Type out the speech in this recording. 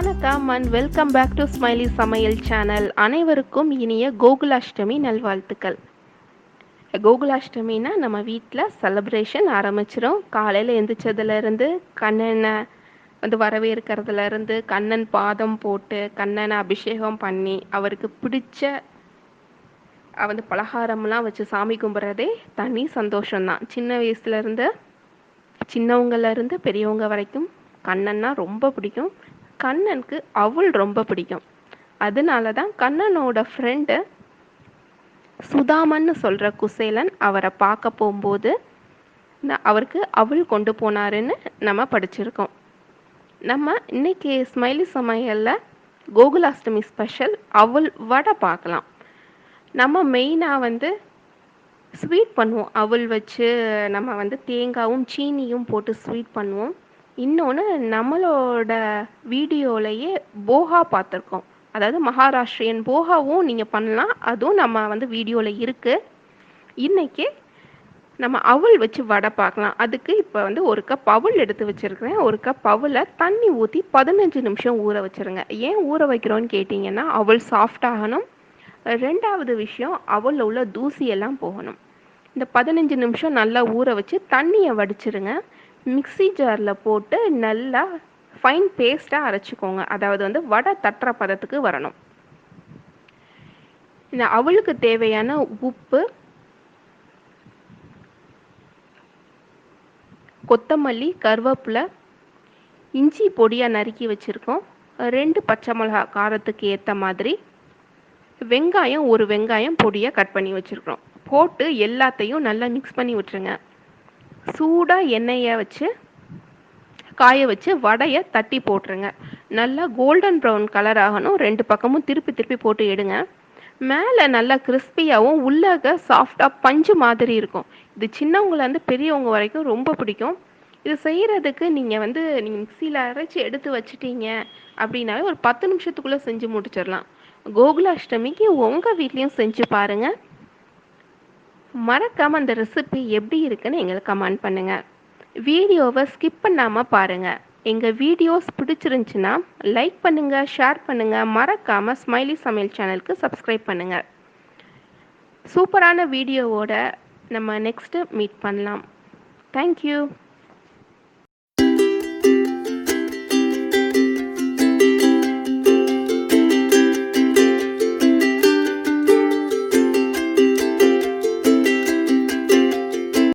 வணக்கம் and welcome back to Smiley Samayal channel. அனைவருக்கும் இனிய கோகுலாஷ்டமி நல்வாழ்த்துக்கள். கோகுலாஷ்டமினா நம்ம வீட்டில் செலப்ரேஷன் ஆரம்பிச்சிடும். காலையில் எழுந்திரிச்சதுலேருந்து கண்ணனை வரவேற்கிறதுலேருந்து கண்ணன் பாதம் போட்டு கண்ணனை அபிஷேகம் பண்ணி அவருக்கு பிடிச்ச பலகாரம்லாம் வச்சு சாமி கும்பிட்றதே தனி சந்தோஷம்தான். சின்னவங்கலேருந்து பெரியவங்க வரைக்கும் கண்ணன்னா ரொம்ப பிடிக்கும். கண்ணனுக்கு அவள் ரொம்ப பிடிக்கும். அதனால தான் கண்ணனோட ஃப்ரெண்டு சுதாமன்னு சொல்கிற குசேலன் அவரை பார்க்க போகும்போது அவருக்கு அவள் கொண்டு போனாருன்னு நம்ம படிச்சிருக்கோம். நம்ம இன்னைக்கு ஸ்மைலி சமையலில் கோகுலாஷ்டமி ஸ்பெஷல் அவள் வடை பார்க்கலாம். நம்ம மெயினாக ஸ்வீட் பண்ணுவோம். அவள் வச்சு நம்ம தேங்காயும் சீனியும் போட்டு ஸ்வீட் பண்ணுவோம். இன்னொன்று, நம்மளோட வீடியோலையே போகா பார்த்துருக்கோம். அதாவது மகாராஷ்டிரியன் போகாவும் நீங்கள் பண்ணலாம். அதுவும் நம்ம வீடியோவில் இருக்குது. இன்றைக்கி நம்ம அவள் வச்சு வடை பார்க்கலாம். அதுக்கு இப்போ ஒரு கப் அவள் எடுத்து வச்சுருக்கிறேன். ஒரு கப் அவலை தண்ணி ஊற்றி 15 நிமிஷம் ஊற வச்சுருங்க. ஏன் ஊற வைக்கிறோன்னு கேட்டிங்கன்னா, அவள் சாஃப்டாகணும். ரெண்டாவது விஷயம், அவளில் உள்ள தூசியெல்லாம் போகணும். இந்த 15 நிமிஷம் நல்லா ஊற வச்சு தண்ணியை வடிச்சிருங்க. மிக்ஸி ஜாரில் போட்டு நல்லா ஃபைன் பேஸ்ட்டாக அரைச்சிக்கோங்க. அதாவது வடை தட்டுற பதத்துக்கு வரணும். இந்த அவளுக்கு தேவையான உப்பு, கொத்தமல்லி, கருவேப்பிலை, இஞ்சி பொடியாக நறுக்கி வச்சுருக்கோம். 2 பச்சை மிளகா காரத்துக்கு ஏற்ற மாதிரி, வெங்காயம் 1 வெங்காயம் பொடியாக கட் பண்ணி வச்சுருக்கோம். போட்டு எல்லாத்தையும் நல்லா மிக்ஸ் பண்ணி விட்டுருங்க. சூடாக எண்ணெயை வச்சு காய வச்சு வடையை தட்டி போட்டுருங்க. நல்லா கோல்டன் ப்ரௌன் கலர் ஆகணும். 2 பக்கமும் திருப்பி திருப்பி போட்டு எடுங்க. மேலே நல்லா கிறிஸ்பியாகவும் உள்ளக சாஃப்டாக பஞ்சு மாதிரி இருக்கும். இது சின்னவங்கலேருந்து பெரியவங்க வரைக்கும் ரொம்ப பிடிக்கும். இது செய்கிறதுக்கு நீங்கள் மிக்சியில் அரைச்சி எடுத்து வச்சிட்டீங்க அப்படின்னாவே ஒரு 10 நிமிஷத்துக்குள்ளே செஞ்சு முடிச்சிடலாம். கோகுலாஷ்டமிக்கு உங்கள் வீட்லேயும் செஞ்சு பாருங்கள். மறக்காமல் அந்த ரெசிபி எப்படி இருக்குன்னு எங்களுக்கு கமெண்ட் பண்ணுங்கள். வீடியோவை ஸ்கிப் பண்ணாமல் பாருங்கள். எங்கள் வீடியோஸ் பிடிச்சிருந்துச்சுன்னா லைக் பண்ணுங்கள், ஷேர் பண்ணுங்கள். மறக்காமல் ஸ்மைலி சமையல் சேனலுக்கு சப்ஸ்கிரைப் பண்ணுங்கள். சூப்பரான வீடியோவோட நம்ம நெக்ஸ்ட்டு மீட் பண்ணலாம். தேங்க்யூ.